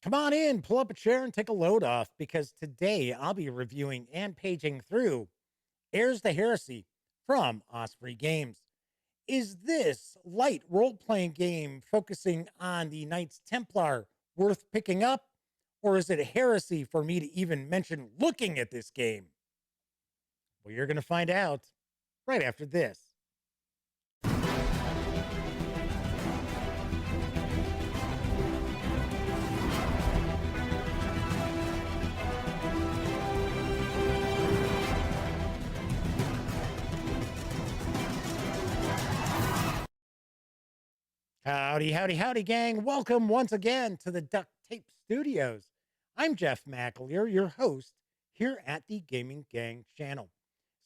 Come on in, pull up a chair, and take a load off because today I'll be reviewing and paging through Heirs to Heresy from Osprey Games. Is this light role playing game focusing on the Knights Templar worth picking up, or is it a heresy for me to even mention looking at this game? Well, you're going to find out right after this. Howdy, howdy, howdy, gang. Welcome once again to the Duct Tape Studios. I'm Jeff McAleer, your host here at the Gaming Gang channel.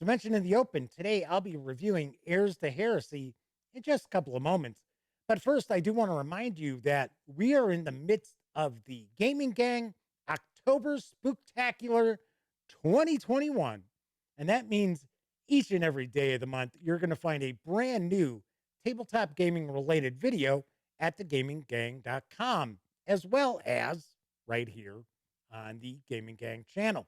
As mentioned in the open, today I'll be reviewing Heirs to Heresy in just a couple of moments. But first, I do want to remind you that we are in the midst of the Gaming Gang October Spooktacular 2021. And that means each and every day of the month, you're going to find a brand new tabletop gaming related video at thegaminggang.com, as well as right here on the Gaming Gang channel.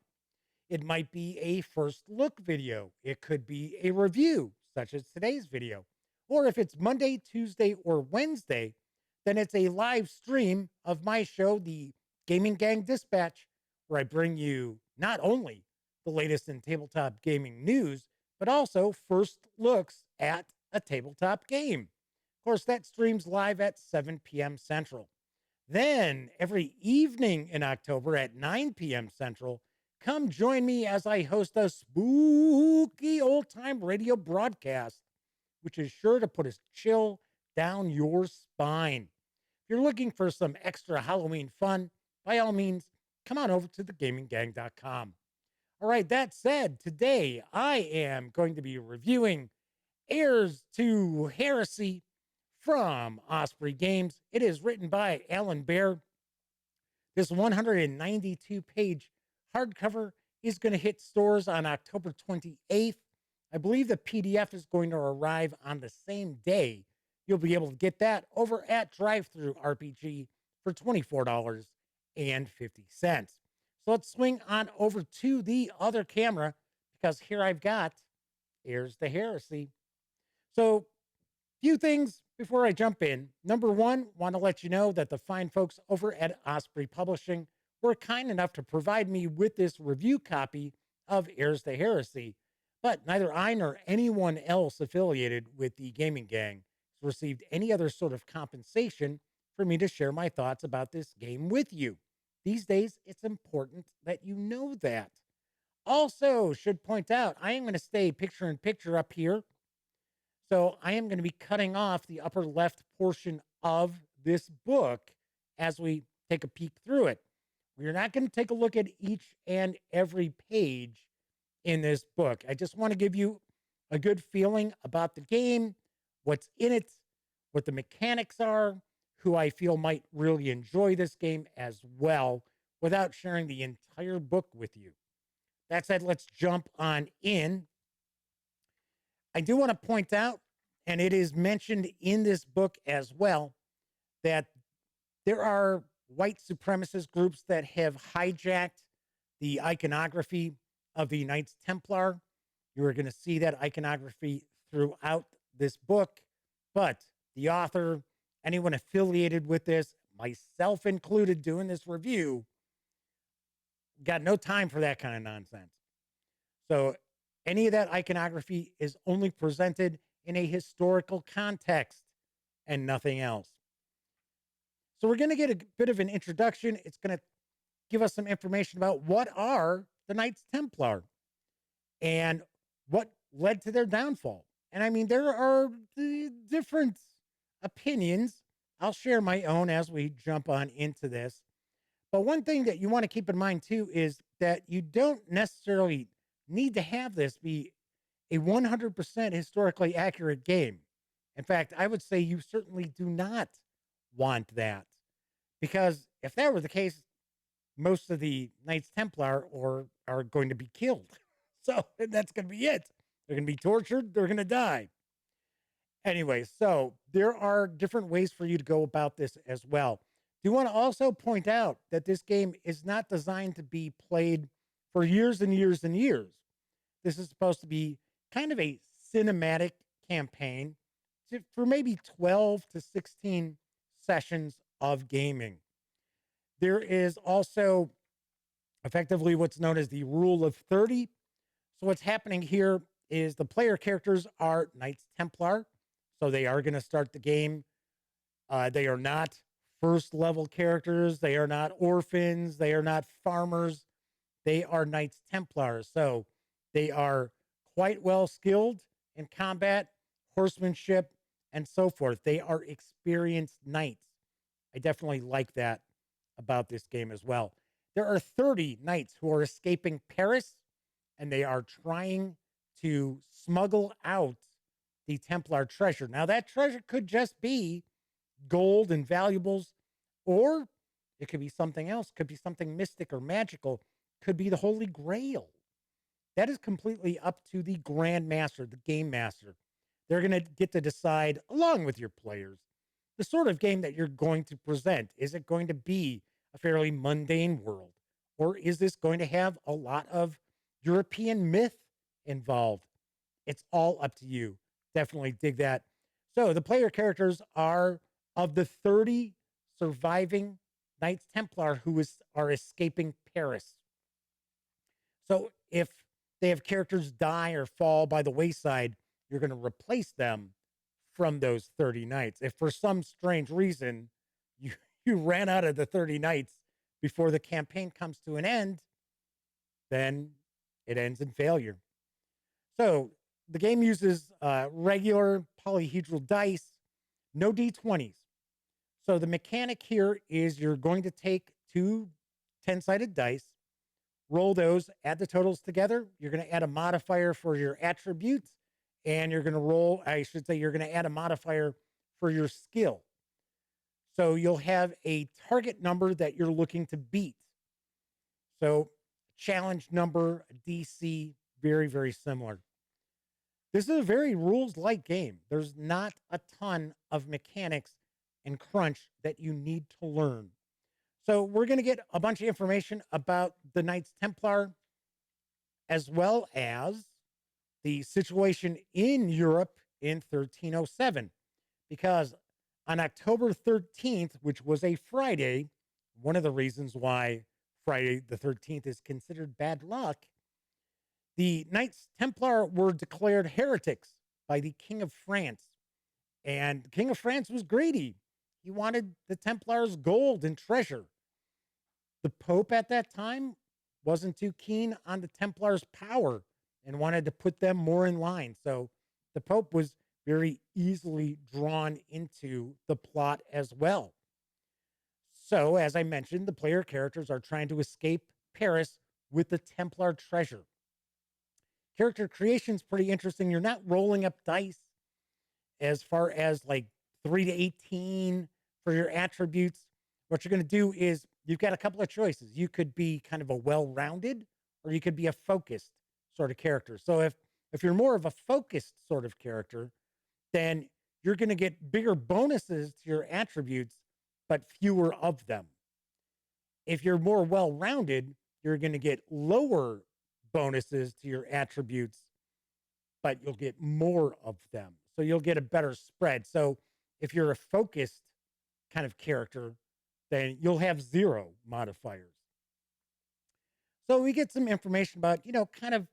It might be a first look video. It could be a review, such as today's video. Or if it's Monday, Tuesday, or Wednesday, then it's a live stream of my show, the Gaming Gang Dispatch, where I bring you not only the latest in tabletop gaming news, but also first looks at a tabletop game. Of course, that streams live at 7 p.m. Central. Then, every evening in October at 9 p.m. Central, come join me as I host a spooky old-time radio broadcast, which is sure to put a chill down your spine. If you're looking for some extra Halloween fun, by all means, come on over to thegaminggang.com. All right, that said, today I am going to be reviewing Heirs to Heresy from Osprey Games. It is written by Alan Bahr. This 192-page hardcover is going to hit stores on October 28th. I believe the PDF is going to arrive on the same day. You'll be able to get that over at Drive-Thru RPG for $24.50. So let's swing on over to the other camera because here I've got Heirs to Heresy. So, few things before I jump in. Number one, want to let you know that the fine folks over at Osprey Publishing were kind enough to provide me with this review copy of Heirs to Heresy, but neither I nor anyone else affiliated with the Gaming Gang has received any other sort of compensation for me to share my thoughts about this game with you. These days, it's important that you know that. Also, should point out, I am going to stay picture in picture up here. So I am going to be cutting off the upper left portion of this book as we take a peek through it. We're not going to take a look at each and every page in this book. I just want to give you a good feeling about the game, what's in it, what the mechanics are, who I feel might really enjoy this game as well, without sharing the entire book with you. That said, let's jump on in. I do want to point out, and it is mentioned in this book as well, that there are white supremacist groups that have hijacked the iconography of the Knights Templar. You are going to see that iconography throughout this book, but the author, anyone affiliated with this, myself included doing this review, got no time for that kind of nonsense. So any of that iconography is only presented in a historical context and nothing else. So we're going to get a bit of an introduction. It's going to give us some information about what are the Knights Templar and what led to their downfall. And I mean, there are different opinions. I'll share my own as we jump on into this. But one thing that you want to keep in mind too is that you don't necessarily need to have this be a 100% historically accurate game. In fact, I would say you certainly do not want that, because if that were the case, most of the Knights Templar are going to be killed. So that's going to be it. They're going to be tortured. They're going to die. Anyway, so there are different ways for you to go about this as well. Do want to also point out that this game is not designed to be played for years and years and years. This is supposed to be kind of a cinematic campaign for maybe 12 to 16 sessions of gaming. There is also effectively what's known as the rule of 30. So, what's happening here is the player characters are Knights Templar. So, they are going to start the game. They are not first level characters. They are not orphans. They are not farmers. They are Knights Templars. So, they are quite well skilled in combat, horsemanship, and so forth. They are experienced knights. I definitely like that about this game as well. There are 30 knights who are escaping Paris, and they are trying to smuggle out the Templar treasure. Now, that treasure could just be gold and valuables, or it could be something else, could be something mystic or magical, could be the Holy Grail. That is completely up to the Grand Master, the Game Master. They're going to get to decide, along with your players, the sort of game that you're going to present. Is it going to be a fairly mundane world? Or is this going to have a lot of European myth involved? It's all up to you. Definitely dig that. So the player characters are of the 30 surviving Knights Templar who are escaping Paris. So if they have characters die or fall by the wayside, you're going to replace them from those 30 knights. If for some strange reason you ran out of the 30 knights before the campaign comes to an end, then it ends in failure. So the game uses regular polyhedral dice, no d20s. So the mechanic here is you're going to take two 10-sided dice, roll those, add the totals together. You're going to add a modifier for your attributes, and you're going to add a modifier for your skill. So you'll have a target number that you're looking to beat. So challenge number, DC, very, very similar. This is a very rules-like game. There's not a ton of mechanics and crunch that you need to learn. So we're going to get a bunch of information about the Knights Templar, as well as the situation in Europe in 1307. Because on October 13th, which was a Friday, one of the reasons why Friday the 13th is considered bad luck, the Knights Templar were declared heretics by the King of France. And the King of France was greedy. He wanted the Templars' gold and treasure. The Pope at that time wasn't too keen on the Templars' power and wanted to put them more in line. So the Pope was very easily drawn into the plot as well. So, as I mentioned, the player characters are trying to escape Paris with the Templar treasure. Character creation is pretty interesting. You're not rolling up dice as far as like 3 to 18 for your attributes. What you're going to do is you've got a couple of choices. You could be kind of a well-rounded, or you could be a focused sort of character. So if you're more of a focused sort of character, then you're going to get bigger bonuses to your attributes, but fewer of them. If you're more well-rounded, you're going to get lower bonuses to your attributes, but you'll get more of them. So you'll get a better spread. So if you're a focused kind of character, then you'll have 0 modifiers. So we get some information about, kind of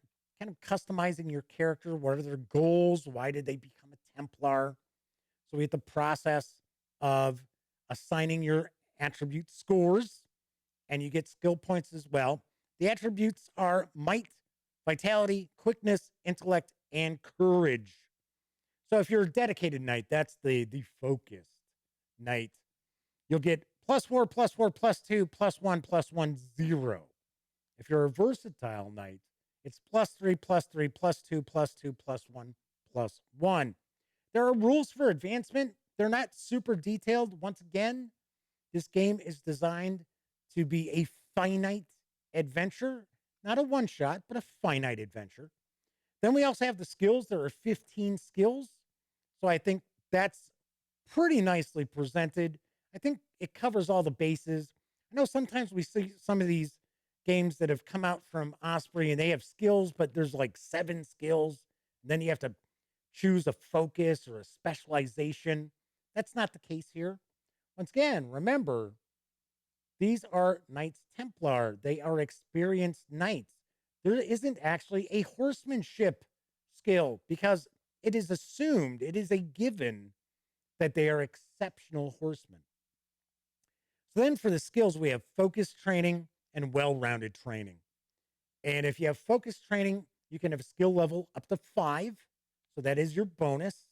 customizing your character. What are their goals? Why did they become a Templar? So we get the process of assigning your attribute scores, and you get skill points as well. The attributes are might, vitality, quickness, intellect, and courage. So if you're a dedicated knight, that's the focused knight. You'll get +4, +4, +2, +1, +1, 0. If you're a versatile knight, it's +3, +3, +2, +2, +1, +1. There are rules for advancement. They're not super detailed. Once again, this game is designed to be a finite adventure, not a one-shot, but a finite adventure. Then we also have the skills. There are 15 skills. So I think that's pretty nicely presented. I think it covers all the bases. I know sometimes we see some of these games that have come out from Osprey and they have skills, but there's like 7 skills. And then you have to choose a focus or a specialization. That's not the case here. Once again, remember, these are Knights Templar. They are experienced knights. There isn't actually a horsemanship skill because it is assumed, it is a given that they are exceptional horsemen. So then for the skills, we have focus training and well-rounded training. And if you have focus training, you can have a skill level up to 5. So that is your bonus.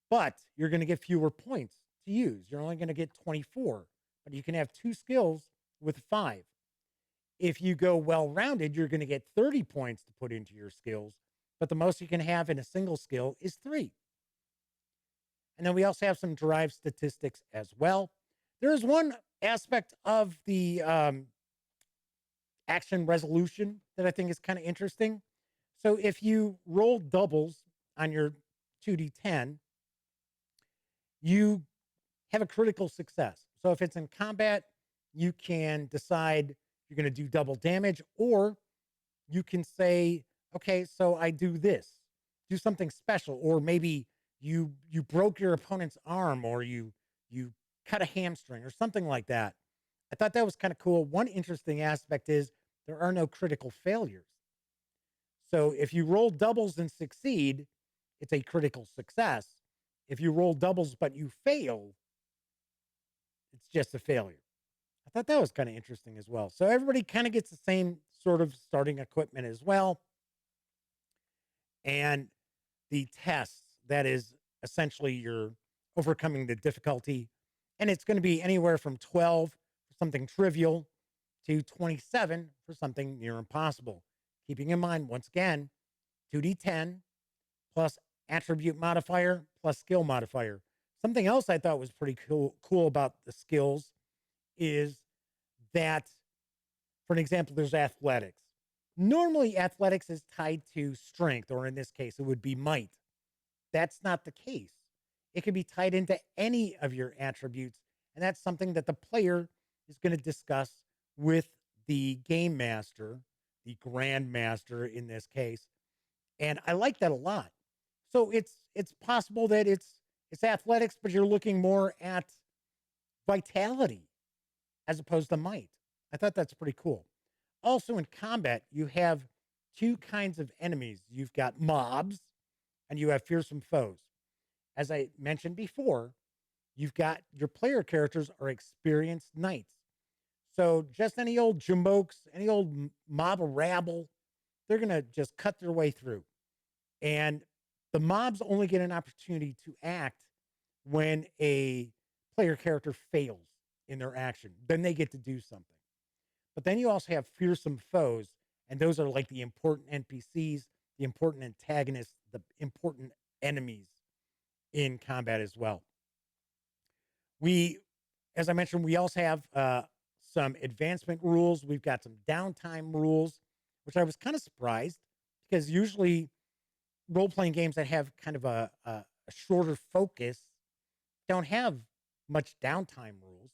But you're going to get fewer points to use. You're only going to get 24. But you can have 2 skills with 5. If you go well-rounded, you're going to get 30 points to put into your skills. But the most you can have in a single skill is 3. And then we also have some derived statistics as well. There is one aspect of the action resolution that I think is kind of interesting. So if you roll doubles on your 2d10, you have a critical success. So if it's in combat, you can decide you're going to do double damage, or you can say, okay, so I do this, do something special, or maybe you broke your opponent's arm, or you cut a hamstring or something like that. I thought that was kind of cool. One interesting aspect is there are no critical failures. So if you roll doubles and succeed, it's a critical success. If you roll doubles but you fail, it's just a failure. I thought that was kind of interesting as well. So everybody kind of gets the same sort of starting equipment as well. And the tests, that is essentially you're overcoming the difficulty. And it's going to be anywhere from 12 for something trivial to 27 for something near impossible. Keeping in mind, once again, 2d10 plus attribute modifier plus skill modifier. Something else I thought was pretty cool about the skills is that, for an example, there's athletics. Normally, athletics is tied to strength, or in this case, it would be might. That's not the case. It can be tied into any of your attributes, and that's something that the player is going to discuss with the game master, the grand master in this case. And I like that a lot. So it's possible that it's athletics, but you're looking more at vitality as opposed to might. I thought that's pretty cool. Also in combat, you have 2 kinds of enemies. You've got mobs and you have fearsome foes. As I mentioned before, you've got your player characters are experienced knights. So just any old jamokes, any old mob of rabble, they're going to just cut their way through. And the mobs only get an opportunity to act when a player character fails in their action. Then they get to do something. But then you also have fearsome foes, and those are like the important NPCs, the important antagonists, the important enemies in combat as well. We, as I mentioned, we also have some advancement rules. We've got some downtime rules, which I was kind of surprised because usually role-playing games that have kind of a shorter focus don't have much downtime rules.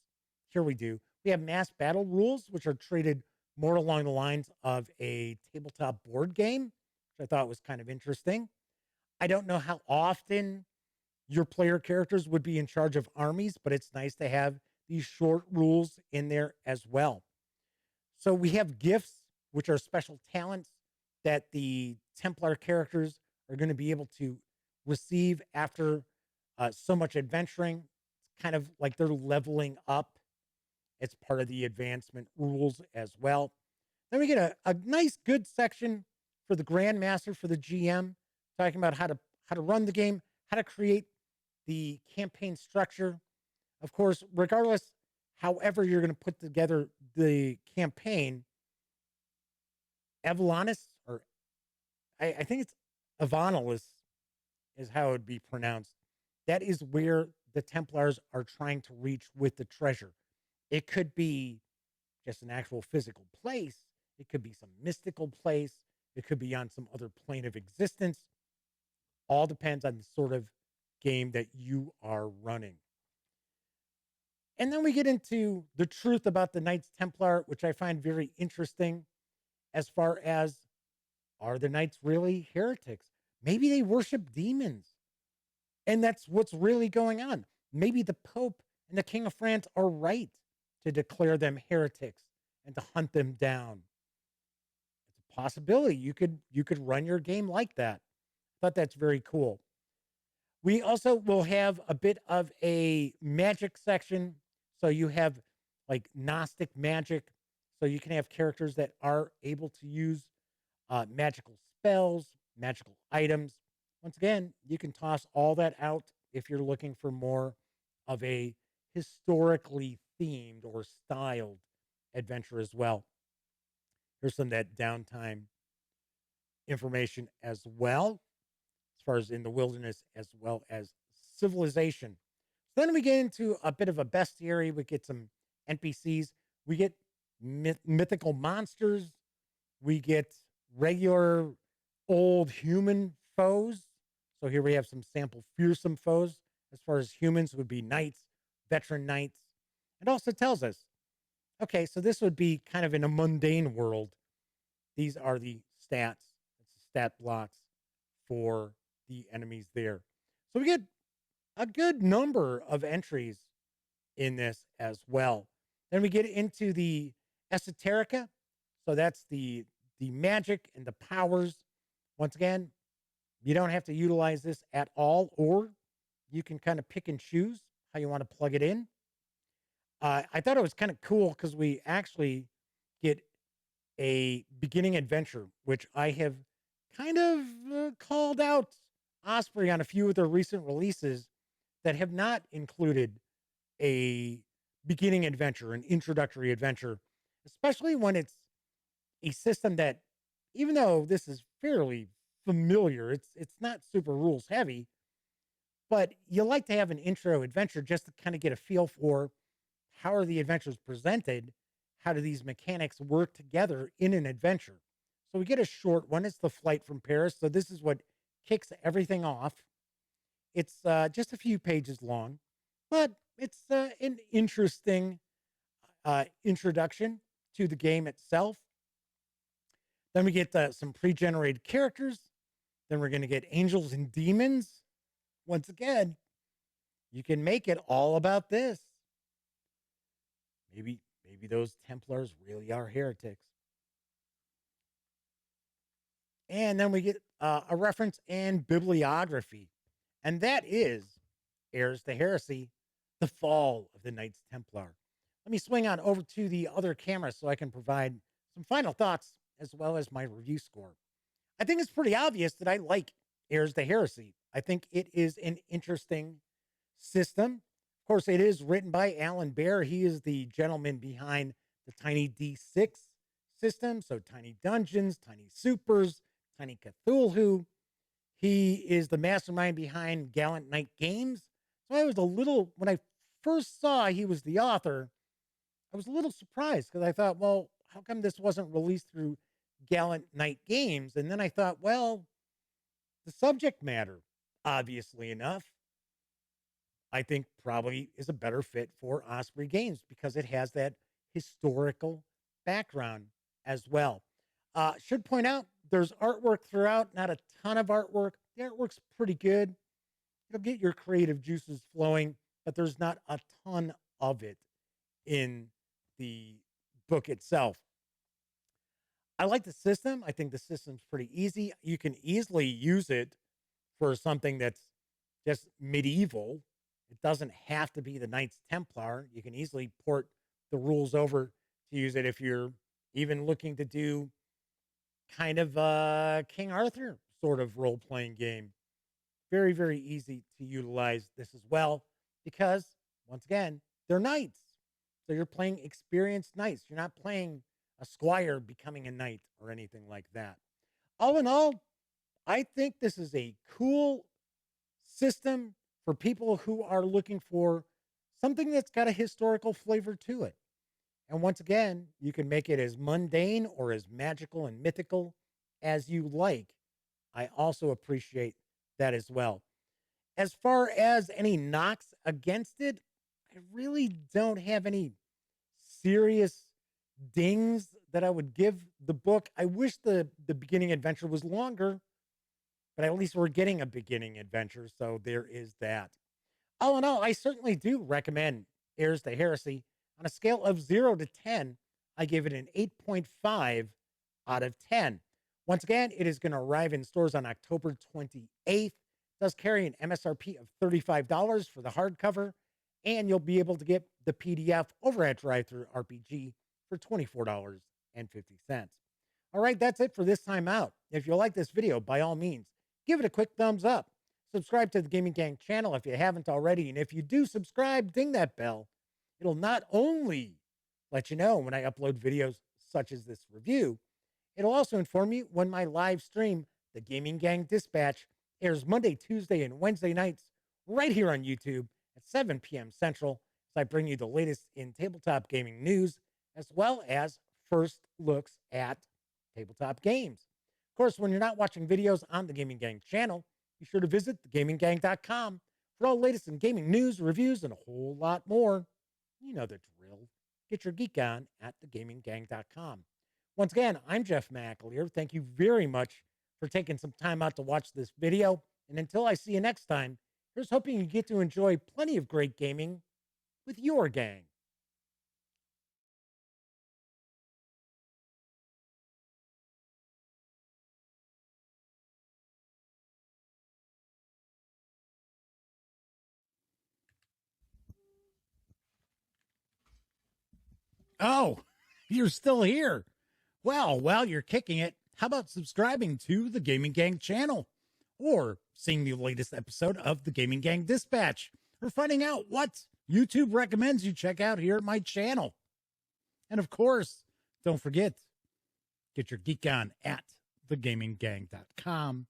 Here we do. We have mass battle rules, which are treated more along the lines of a tabletop board game, which I thought was kind of interesting. I don't know how often your player characters would be in charge of armies, but it's nice to have these short rules in there as well. So we have gifts, which are special talents that the Templar characters are going to be able to receive after so much adventuring. It's kind of like they're leveling up. It's part of the advancement rules as well. Then we get a nice, good section for the Grandmaster, for the GM, talking about how to run the game, how to create the campaign structure. Of course, regardless, however you're going to put together the campaign, Evalanis, or I think it's Evanalis is how it would be pronounced. That is where the Templars are trying to reach with the treasure. It could be just an actual physical place. It could be some mystical place. It could be on some other plane of existence. All depends on the sort of game that you are running. And then we get into the truth about the Knights Templar, which I find very interesting as far as, are the Knights really heretics? Maybe they worship demons. And that's what's really going on. Maybe the Pope and the King of France are right to declare them heretics and to hunt them down. It's a possibility. You could run your game like that. I thought that's very cool. We also will have a bit of a magic section. So you have like Gnostic magic. So you can have characters that are able to use magical spells, magical items. Once again, you can toss all that out if you're looking for more of a historically themed or styled adventure as well. Here's some of that downtime information as well, as far as in the wilderness, as well as civilization. So then we get into a bit of a bestiary. We get some NPCs. We get mythical monsters. We get regular old human foes. So here we have some sample fearsome foes. As far as humans would be knights, veteran knights. It also tells us, okay, so this would be kind of in a mundane world. These are the stats, it's the stat blocks for the enemies there. So we get a good number of entries in this as well. Then we get into the esoterica. So that's the magic and the powers. Once again, you don't have to utilize this at all, or you can kind of pick and choose how you want to plug it in. I thought it was kind of cool because we actually get a beginning adventure, which I have kind of called out Osprey on a few of their recent releases that have not included a beginning adventure, an introductory adventure, especially when it's a system that, even though this is fairly familiar, it's not super rules heavy, but you like to have an intro adventure just to kind of get a feel for how are the adventures presented, how do these mechanics work together in an adventure. So we get a short one. It's the Flight from Paris. So this is what kicks everything off. It's just a few pages long, but it's an interesting introduction to the game itself. Then we get some pre-generated characters. Then we're going to get angels and demons. Once again, you can make it all about this. Maybe those Templars really are heretics. And then we get a reference and bibliography. And that is Heirs to Heresy, the fall of the Knights Templar. Let me swing on over to the other camera so I can provide some final thoughts as well as my review score. I think it's pretty obvious that I like Heirs to Heresy. I think it is an interesting system. Of course, it is written by Alan Bahr. He is the gentleman behind the Tiny D6 system. So Tiny Dungeons, Tiny Supers, Tiny Cthulhu. He is the mastermind behind Gallant Knight Games. So I was a little, when I first saw he was the author, I was a little surprised because I thought, well, how come this wasn't released through Gallant Knight Games? And then I thought, well, the subject matter, obviously enough, I think probably is a better fit for Osprey Games because it has that historical background as well. Should point out there's artwork throughout, not a ton of artwork. The artwork's pretty good. It'll get your creative juices flowing, but there's not a ton of it in the book itself. I like the system. I think the system's pretty easy. You can easily use it for something that's just medieval. It doesn't have to be the Knights Templar. You can easily port the rules over to use it if you're even looking to do kind of a King Arthur sort of role playing game. Very, very easy to utilize this as well because, once again, they're knights. So you're playing experienced knights. You're not playing a squire becoming a knight or anything like that. All in all, I think this is a cool system for people who are looking for something that's got a historical flavor to it. And once again, you can make it as mundane or as magical and mythical as you like. I also appreciate that as well. As far as any knocks against it, I really don't have any serious dings that I would give the book. I wish the beginning adventure was longer, but at least we're getting a beginning adventure, so there is that. All in all, I certainly do recommend Heirs to Heresy. On a scale of 0 to 10, I give it an 8.5 out of 10. Once again, it is going to arrive in stores on October 28th. It does carry an MSRP of $35 for the hardcover, and you'll be able to get the PDF over at Drive-Thru RPG for $24.50. All right, that's it for this time out. If you like this video, by all means, give it a quick thumbs up. Subscribe to the Gaming Gang channel if you haven't already. And if you do subscribe, ding that bell. It'll not only let you know when I upload videos such as this review, it'll also inform you when my live stream, the Gaming Gang Dispatch, airs Monday, Tuesday, and Wednesday nights right here on YouTube at 7 p.m. Central, as I bring you the latest in tabletop gaming news, as well as first looks at tabletop games. Of course, when you're not watching videos on the Gaming Gang channel, be sure to visit thegaminggang.com for all the latest in gaming news, reviews, and a whole lot more. You know the drill. Get your geek on at thegaminggang.com. Once again, I'm Jeff McAleer. Thank you very much for taking some time out to watch this video. And until I see you next time, here's hoping you get to enjoy plenty of great gaming with your gang. Oh, you're still here. Well, while you're kicking it, how about subscribing to the Gaming Gang channel? Or seeing the latest episode of the Gaming Gang Dispatch? Or finding out what YouTube recommends you check out here at my channel? And of course, don't forget, get your geek on at thegaminggang.com.